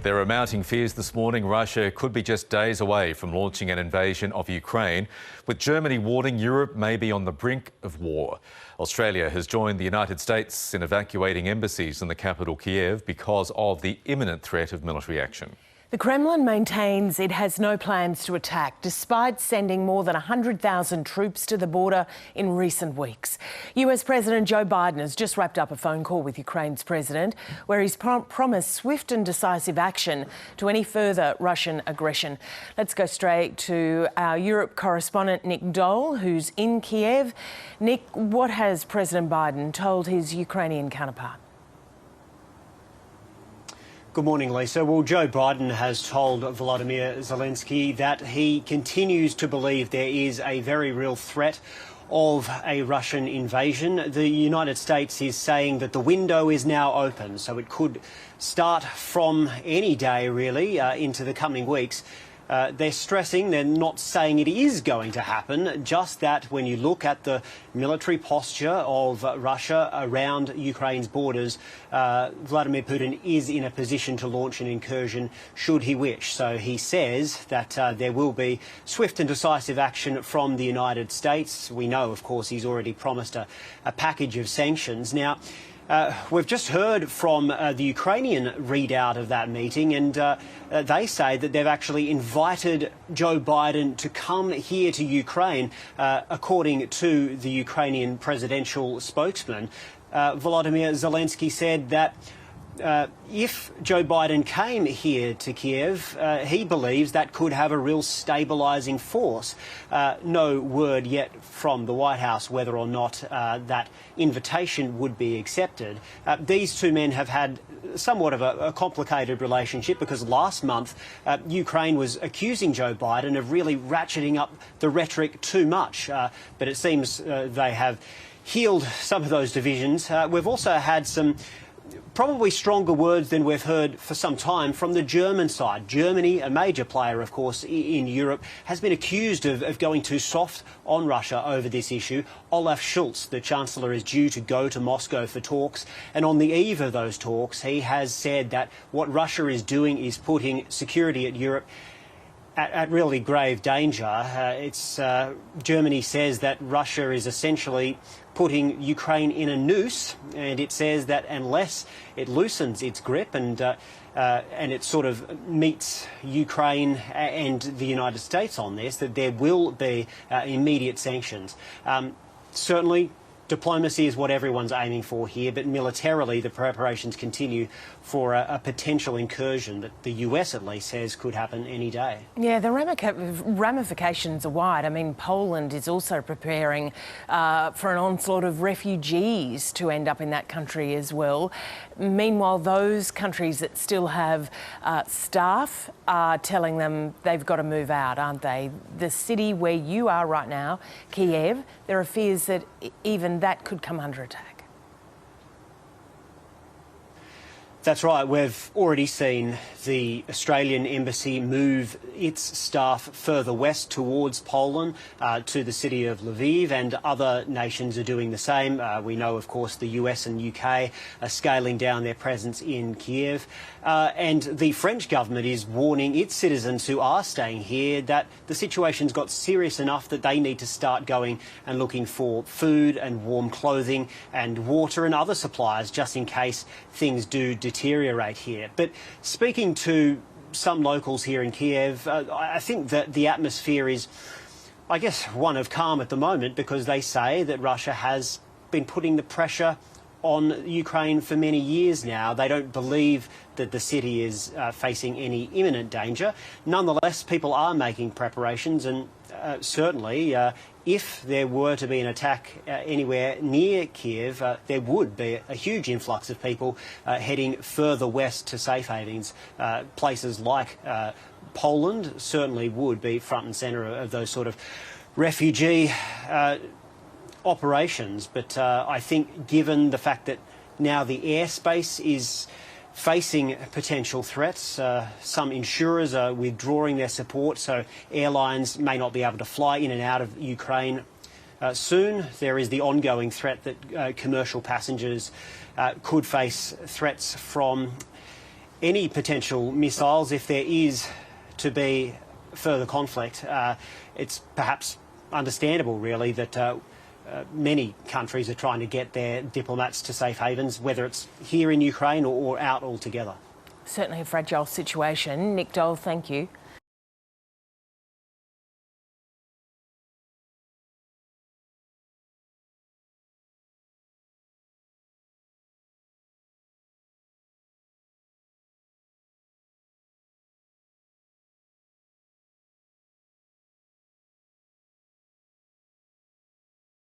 There are mounting fears this morning Russia could be just days away from launching an invasion of Ukraine, with Germany warning Europe may be on the brink of war. Australia has joined the United States in evacuating embassies in the capital Kyiv because of the imminent threat of military action. The Kremlin maintains it has no plans to attack, despite sending more than 100,000 troops to the border in recent weeks. US President Joe Biden has just wrapped up a phone call with Ukraine's president, where he's promised swift and decisive action to any further Russian aggression. Let's go straight to our Europe correspondent, Nick Dole, who's in Kyiv. Nick, what has President Biden told his Ukrainian counterpart? Good morning, Lisa. Well, Joe Biden has told Volodymyr Zelensky that he continues to believe there is a very real threat of a Russian invasion. The United States is saying that the window is now open, so it could start from any day, really, into the coming weeks. They're stressing, they're not saying it is going to happen, just that when you look at the military posture of Russia around Ukraine's borders, Vladimir Putin is in a position to launch an incursion should he wish. So he says that there will be swift and decisive action from the United States. We know, of course, he's already promised a package of sanctions. Now, we've just heard from the Ukrainian readout of that meeting, and they say that they've actually invited Joe Biden to come here to Ukraine, according to the Ukrainian presidential spokesman. Volodymyr Zelensky said that if Joe Biden came here to Kyiv, he believes that could have a real stabilising force. No word yet from the White House whether or not that invitation would be accepted. These two men have had somewhat of a complicated relationship because last month Ukraine was accusing Joe Biden of really ratcheting up the rhetoric too much. But it seems they have healed some of those divisions. We've also had some probably stronger words than we've heard for some time from the German side. Germany, a major player, of course, in Europe, has been accused of going too soft on Russia over this issue. Olaf Scholz, the Chancellor, is due to go to Moscow for talks, and on the eve of those talks, he has said that what Russia is doing is putting security at Europe at really grave danger. Germany says that Russia is essentially putting Ukraine in a noose, and it says that unless it loosens its grip and it sort of meets Ukraine and the United States on this, that there will be immediate sanctions. Certainly, diplomacy is what everyone's aiming for here, but militarily the preparations continue for a potential incursion that the US at least says could happen any day. Yeah, the ramifications are wide. I mean, Poland is also preparing for an onslaught of refugees to end up in that country as well. Meanwhile, those countries that still have staff are telling them they've got to move out, aren't they? The city where you are right now, Kyiv, there are fears that even that could come under attack. That's right. We've already seen the Australian embassy move its staff further west towards Poland, to the city of Lviv, and other nations are doing the same. We know, of course, the US and UK are scaling down their presence in Kyiv. And the French government is warning its citizens who are staying here that the situation's got serious enough that they need to start going and looking for food and warm clothing and water and other supplies just in case things do deteriorate here. But speaking to some locals here in Kyiv, I think that the atmosphere is, I guess, one of calm at the moment, because they say that Russia has been putting the pressure on Ukraine for many years now. They don't believe that the city is facing any imminent danger. Nonetheless, people are making preparations, and certainly if there were to be an attack anywhere near Kyiv, there would be a huge influx of people heading further west to safe havens. Places like Poland certainly would be front and centre of those sort of refugee operations. But I think given the fact that now the airspace is facing potential threats, some insurers are withdrawing their support, so airlines may not be able to fly in and out of Ukraine soon. There is the ongoing threat that commercial passengers could face threats from any potential missiles if there is to be further conflict. It's perhaps understandable, really, that many countries are trying to get their diplomats to safe havens, whether it's here in Ukraine or out altogether. Certainly a fragile situation. Nick Dole, thank you.